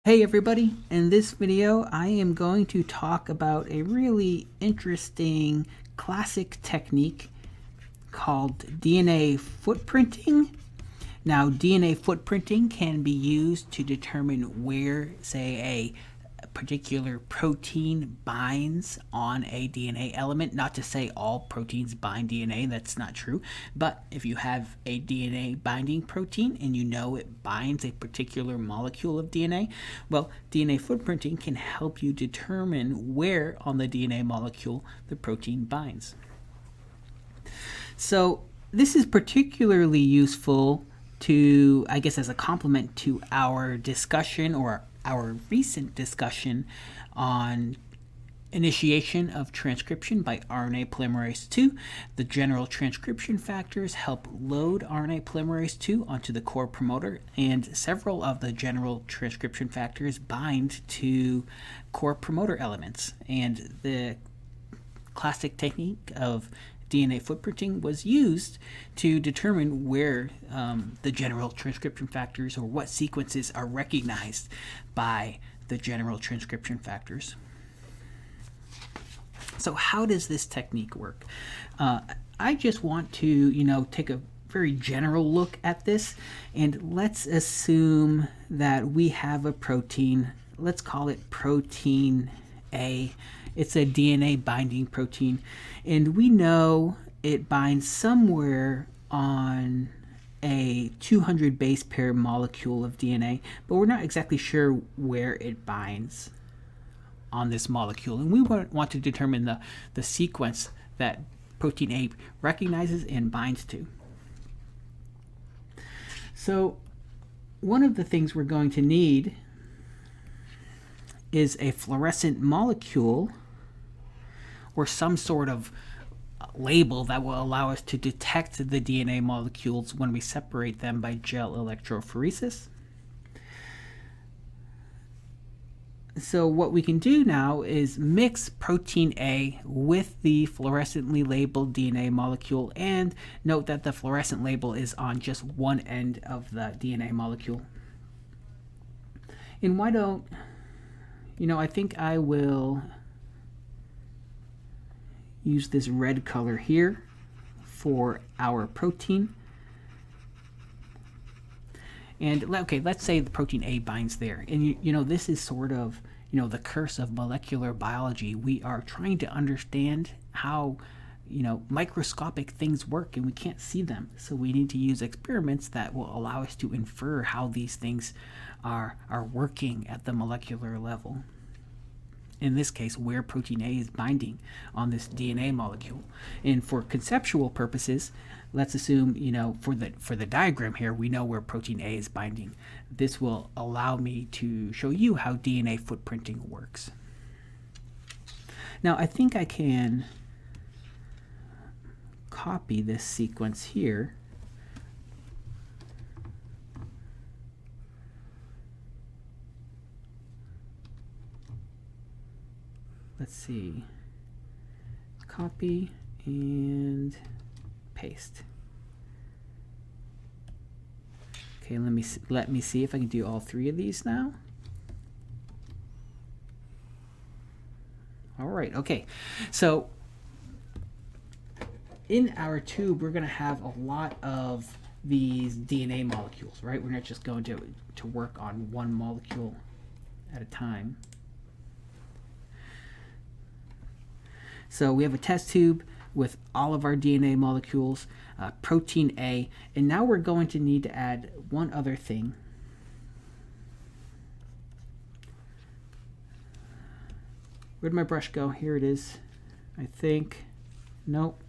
Hey everybody, in this video I am going to talk about a really interesting classic technique called DNA footprinting. Now DNA footprinting can be used to determine where, say, a particular protein binds on a DNA element. Not to say all proteins bind DNA, that's not true. But if you have a DNA binding protein and you know it binds a particular molecule of DNA, well, DNA footprinting can help you determine where on the DNA molecule the protein binds. So this is particularly useful to, I guess, as a complement to our discussion or our recent discussion on initiation of transcription by RNA polymerase II. The general transcription factors help load RNA polymerase II onto the core promoter, and several of the general transcription factors bind to core promoter elements. And the classic technique of DNA footprinting was used to determine where the general transcription factors, or what sequences are recognized by the general transcription factors. So how does this technique work? I just want to, take a very general look at this, and let's assume that we have a protein. Let's call it protein A. It's a DNA binding protein, and we know it binds somewhere on a 200 base pair molecule of DNA, but we're not exactly sure where it binds on this molecule, and we want to determine the sequence that protein A recognizes and binds to. So one of the things we're going to need is a fluorescent molecule or some sort of label that will allow us to detect the DNA molecules when we separate them by gel electrophoresis. So what we can do now is mix protein A with the fluorescently labeled DNA molecule, and note that the fluorescent label is on just one end of the DNA molecule. And why don't, I think I will use this red color here for our protein. And okay, let's say the protein A binds there. And this is sort of, the curse of molecular biology. We are trying to understand how, microscopic things work, and we can't see them. So we need to use experiments that will allow us to infer how these things are working at the molecular level. In this case, where protein A is binding on this DNA molecule. And for conceptual purposes, let's assume, for the diagram here, we know where protein A is binding. This will allow me to show you how DNA footprinting works. Now, I think I can copy this sequence here. Let's see, copy and paste. Okay, let me see if I can do all three of these now. All right, okay. So in our tube, we're going to have a lot of these DNA molecules, right? We're not just going to work on one molecule at a time. So we have a test tube with all of our DNA molecules, protein A, and now we're going to need to add one other thing. Where'd my brush go? Here it is, I think. Nope.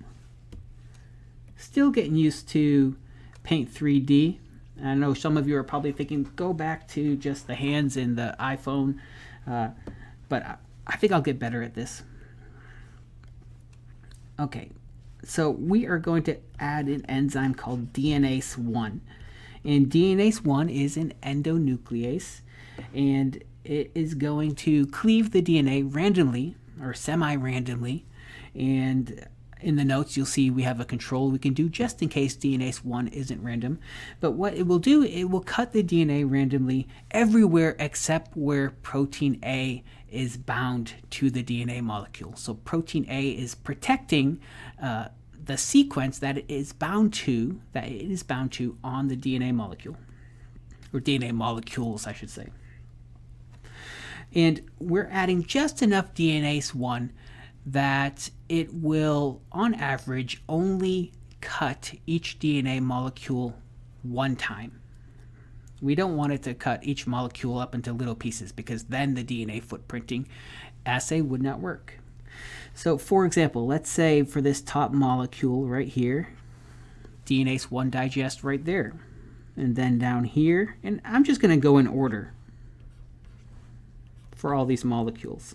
Still getting used to Paint 3D. I know some of you are probably thinking, go back to just the hands in the iPhone, but I think I'll get better at this. Okay, so we are going to add an enzyme called DNase-1. And DNase-1 is an endonuclease, and it is going to cleave the DNA randomly or semi-randomly. And in the notes, you'll see we have a control we can do just in case DNase 1 isn't random. But what it will do, it will cut the DNA randomly everywhere except where protein A is bound to the DNA molecule. So protein A is protecting the sequence that it is bound to on the DNA molecule, or DNA molecules, I should say. And we're adding just enough DNase 1 that it will, on average, only cut each DNA molecule one time. We don't want it to cut each molecule up into little pieces, because then the DNA footprinting assay would not work. So for example, let's say for this top molecule right here, DNase 1 digest right there. And then down here, and I'm just going to go in order for all these molecules.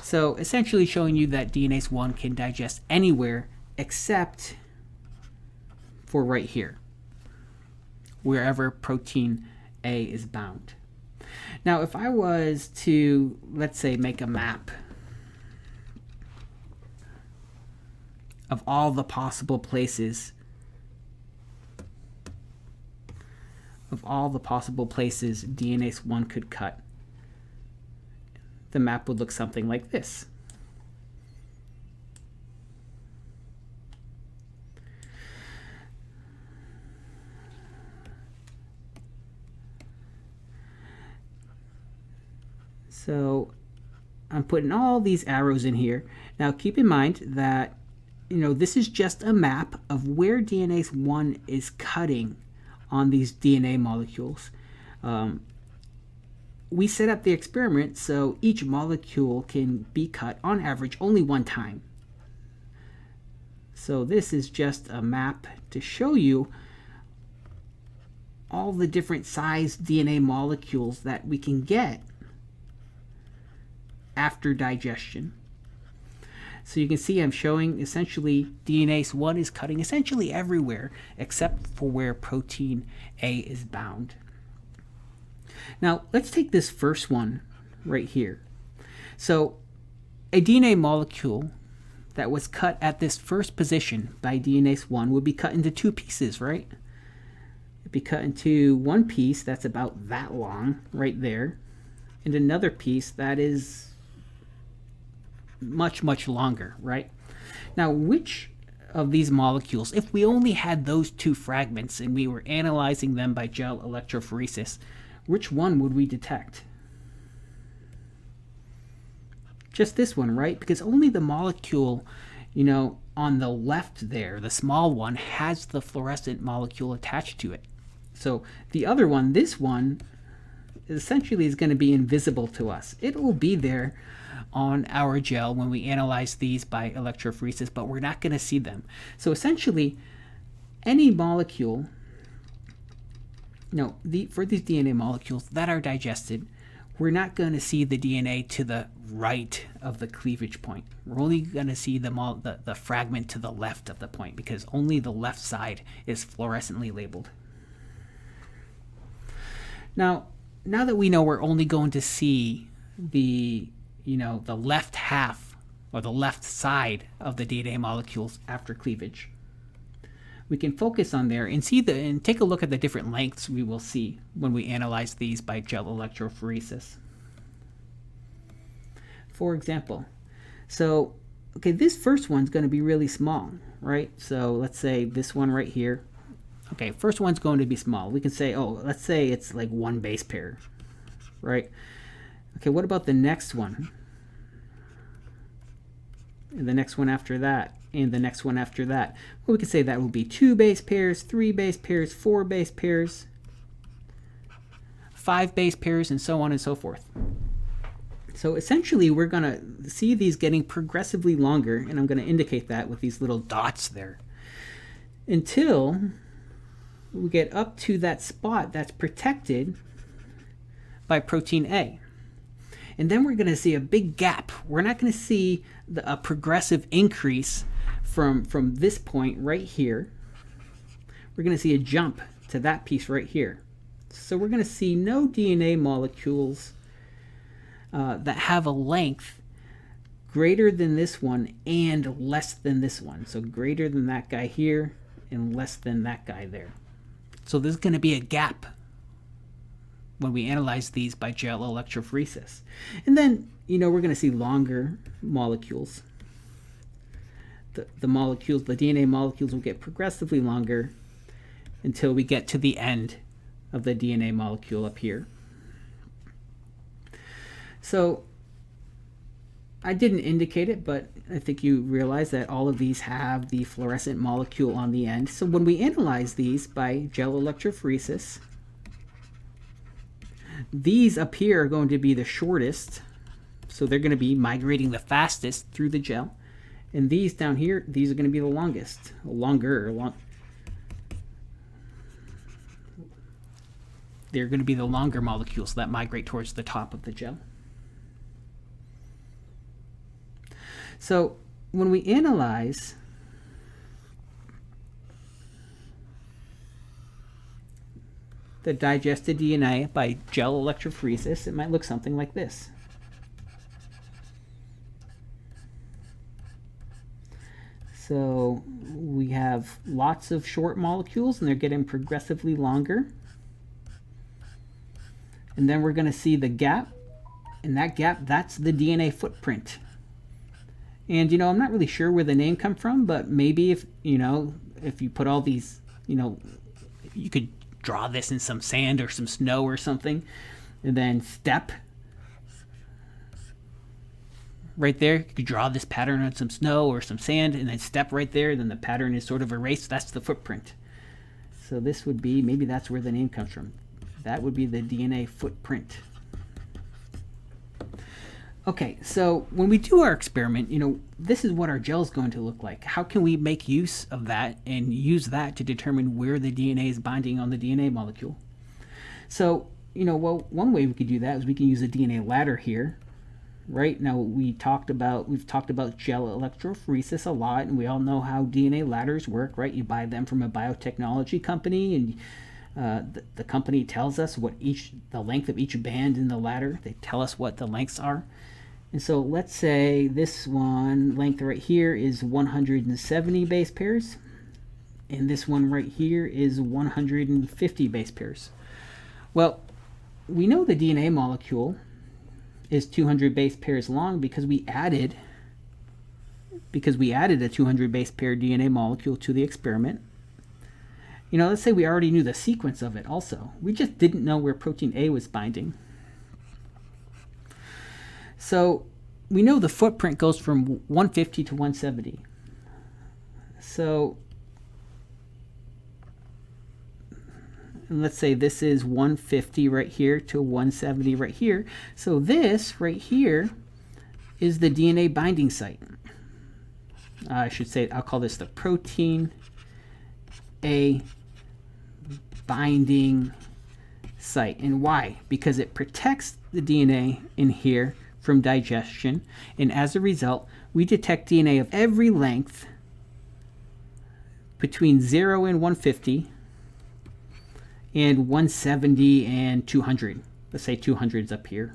So essentially showing you that DNase 1 can digest anywhere except for right here, wherever protein A is bound. Now if I was to, let's say, make a map of all the possible places DNase 1 could cut, the map would look something like this. So I'm putting all these arrows in here. Now keep in mind that this is just a map of where DNase 1 is cutting on these DNA molecules. We set up the experiment so each molecule can be cut on average only one time. So this is just a map to show you all the different size DNA molecules that we can get after digestion. So you can see I'm showing essentially DNase 1 is cutting essentially everywhere except for where protein A is bound. Now let's take this first one right here. So a DNA molecule that was cut at this first position by DNase 1 would be cut into two pieces, right? It'd be cut into one piece that's about that long right there, and another piece that is much, much longer, right? Now, which of these molecules, if we only had those two fragments and we were analyzing them by gel electrophoresis, which one would we detect? Just this one, right? Because only the molecule, on the left there, the small one, has the fluorescent molecule attached to it. So the other one, this one, essentially is going to be invisible to us. It will be there on our gel when we analyze these by electrophoresis, but we're not going to see them. So essentially, any molecule, for these DNA molecules that are digested, we're not going to see the DNA to the right of the cleavage point. We're only going to see the fragment to the left of the point, because only the left side is fluorescently labeled. Now that we know we're only going to see the left half or the left side of the DNA molecules after cleavage, we can focus on there and take a look at the different lengths we will see when we analyze these by gel electrophoresis. For example, this first one's going to be really small, right? So let's say this one right here. Okay, first one's going to be small. We can say, let's say it's like one base pair, right? Okay, what about the next one? And the next one after that, and the next one after that. Well, we could say that will be 2 base pairs, 3 base pairs, 4 base pairs, 5 base pairs, and so on and so forth. So essentially, we're going to see these getting progressively longer, and I'm going to indicate that with these little dots there, until we get up to that spot that's protected by protein A. And then we're going to see a big gap. We're not going to see a progressive increase from this point right here. We're going to see a jump to that piece right here. So we're going to see no DNA molecules that have a length greater than this one and less than this one. So greater than that guy here and less than that guy there. So there's going to be a gap when we analyze these by gel electrophoresis. And then, we're going to see longer molecules. The molecules, the DNA molecules will get progressively longer until we get to the end of the DNA molecule up here. So I didn't indicate it, but I think you realize that all of these have the fluorescent molecule on the end. So when we analyze these by gel electrophoresis, these up here are going to be the shortest. So they're going to be migrating the fastest through the gel. And these down here, these are going to be the longest, they're going to be the longer molecules that migrate towards the top of the gel. So when we analyze the digested DNA by gel electrophoresis, it might look something like this. So we have lots of short molecules and they're getting progressively longer. And then we're going to see the gap, and that gap, that's the DNA footprint. And I'm not really sure where the name come from, but maybe if you put all these, you could draw this in some sand or some snow or something, and then step right there. You could draw this pattern on some snow or some sand and then step right there, then the pattern is sort of erased. That's the footprint. So this would be, maybe that's where the name comes from. That would be the DNA footprint. Okay, so when we do our experiment, this is what our gel is going to look like. How can we make use of that and use that to determine where the DNA is binding on the DNA molecule? So, one way we could do that is we can use a DNA ladder here. Right now, we've talked about gel electrophoresis a lot, and we all know how DNA ladders work, right? You buy them from a biotechnology company, and the company tells us the length of each band in the ladder. They tell us what the lengths are. And so let's say this one length right here is 170 base pairs, and this one right here is 150 base pairs. Well, we know the DNA molecule is 200 base pairs long because we added a 200 base pair DNA molecule to the experiment. Let's say we already knew the sequence of it also. We just didn't know where protein A was binding. So we know the footprint goes from 150 to 170. So let's say this is 150 right here to 170 right here. So this right here is the DNA binding site. I should say, I'll call this the protein A binding site. And why? Because it protects the DNA in here from digestion, and as a result, we detect DNA of every length between 0 and 150 and 170 and 200. Let's say 200 is up here.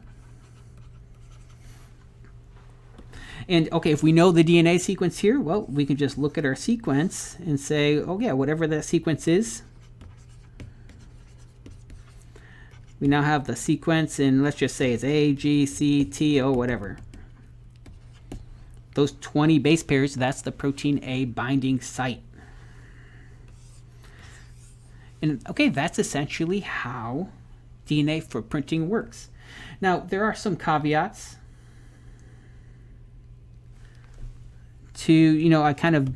And okay, if we know the DNA sequence here, well, we can just look at our sequence and say, oh yeah, whatever that sequence is, we now have the sequence, and let's just say it's A, G, C, T, O, whatever. Those 20 base pairs, that's the protein A binding site. And okay, that's essentially how DNA footprinting works. Now, there are some caveats to, I kind of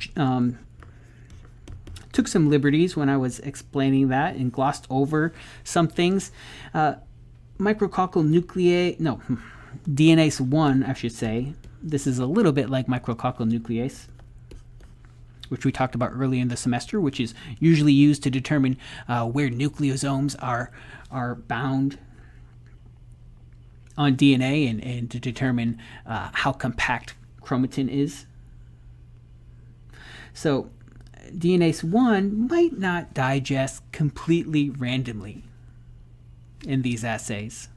took some liberties when I was explaining that and glossed over some things. Micrococcal nuclease, no, DNase 1, I should say. This is a little bit like micrococcal nuclease, which we talked about early in the semester, which is usually used to determine where nucleosomes are bound on DNA and to determine how compact chromatin is. So DNase 1 might not digest completely randomly in these assays.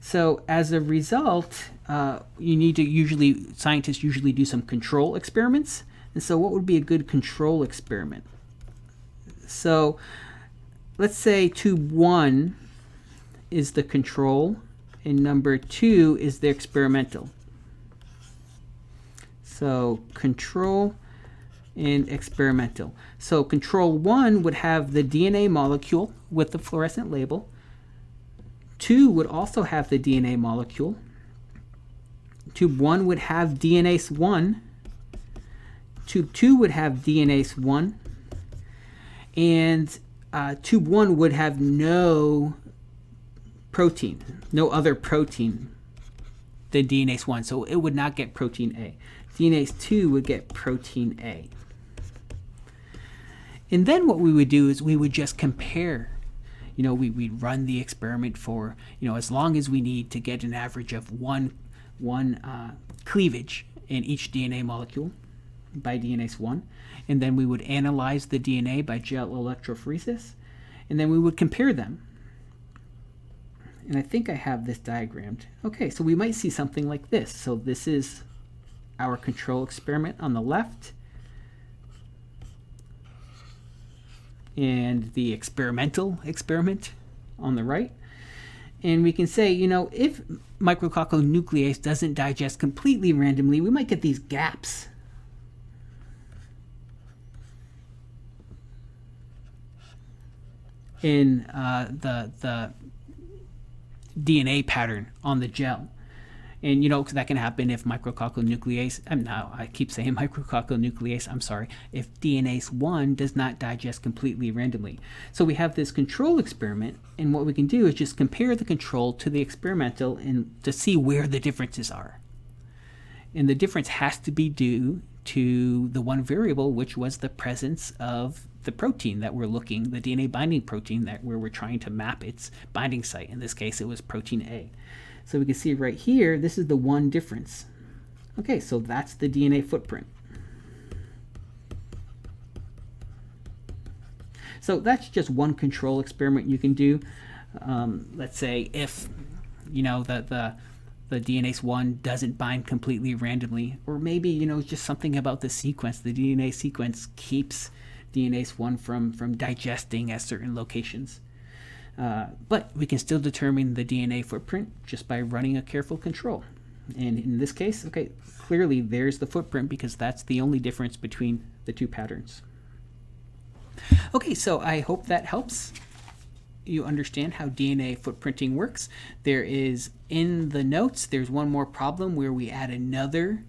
So as a result, scientists usually do some control experiments. And so what would be a good control experiment? So let's say tube 1 is the control and number 2 is the experimental. So control and experimental. So control 1 would have the DNA molecule with the fluorescent label. 2 would also have the DNA molecule. Tube 1 would have DNase 1. Tube 2 would have DNase 1. And tube 1 would have no protein, no other protein than DNase 1. So it would not get protein A. DNase 2 would get protein A. And then what we would do is we would just compare. We'd run the experiment for, as long as we need to get an average of one cleavage in each DNA molecule by DNase 1. And then we would analyze the DNA by gel electrophoresis. And then we would compare them. And I think I have this diagrammed. Okay, so we might see something like this. So this is our control experiment on the left. And the experimental experiment on the right. And we can say, if micrococcal nuclease doesn't digest completely randomly, we might get these gaps. In the DNA pattern on the gel. And, that can happen if micrococcal nuclease, I keep saying micrococcal nuclease, I'm sorry, if DNase 1 does not digest completely randomly. So we have this control experiment, and what we can do is just compare the control to the experimental and to see where the differences are. And the difference has to be due to the one variable, which was the presence of the protein that we're looking, the DNA binding protein where we're trying to map its binding site. In this case, it was protein A. So we can see right here, this is the one difference. Okay, so that's the DNA footprint. So that's just one control experiment you can do. Let's say if, the DNase 1 doesn't bind completely randomly, or maybe, just something about the sequence. The DNA sequence keeps DNase 1 from digesting at certain locations. But we can still determine the DNA footprint just by running a careful control. And in this case, okay, clearly there's the footprint because that's the only difference between the two patterns. Okay, so I hope that helps you understand how DNA footprinting works. There is, in the notes, there's one more problem where we add another.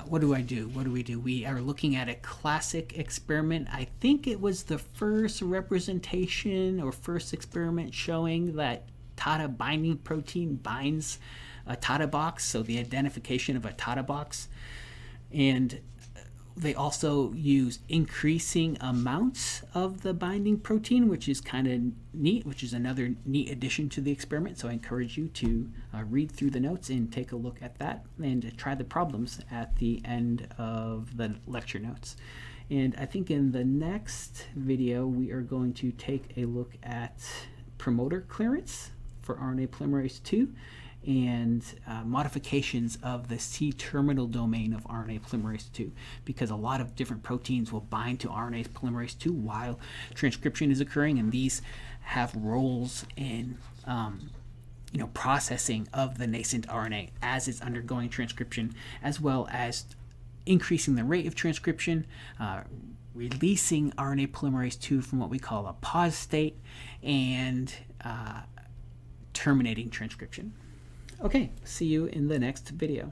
What do we do? We are looking at a classic experiment. I think it was the first representation or first experiment showing that TATA binding protein binds a TATA box, so the identification of a TATA box. And they also use increasing amounts of the binding protein, which is kind of neat, which is another neat addition to the experiment. So I encourage you to read through the notes and take a look at that and try the problems at the end of the lecture notes. And I think in the next video, we are going to take a look at promoter clearance for RNA polymerase II and modifications of the C-terminal domain of RNA polymerase II, because a lot of different proteins will bind to RNA polymerase II while transcription is occurring, and these have roles in processing of the nascent RNA as it's undergoing transcription, as well as increasing the rate of transcription, releasing RNA polymerase II from what we call a pause state, and terminating transcription. Okay, see you in the next video.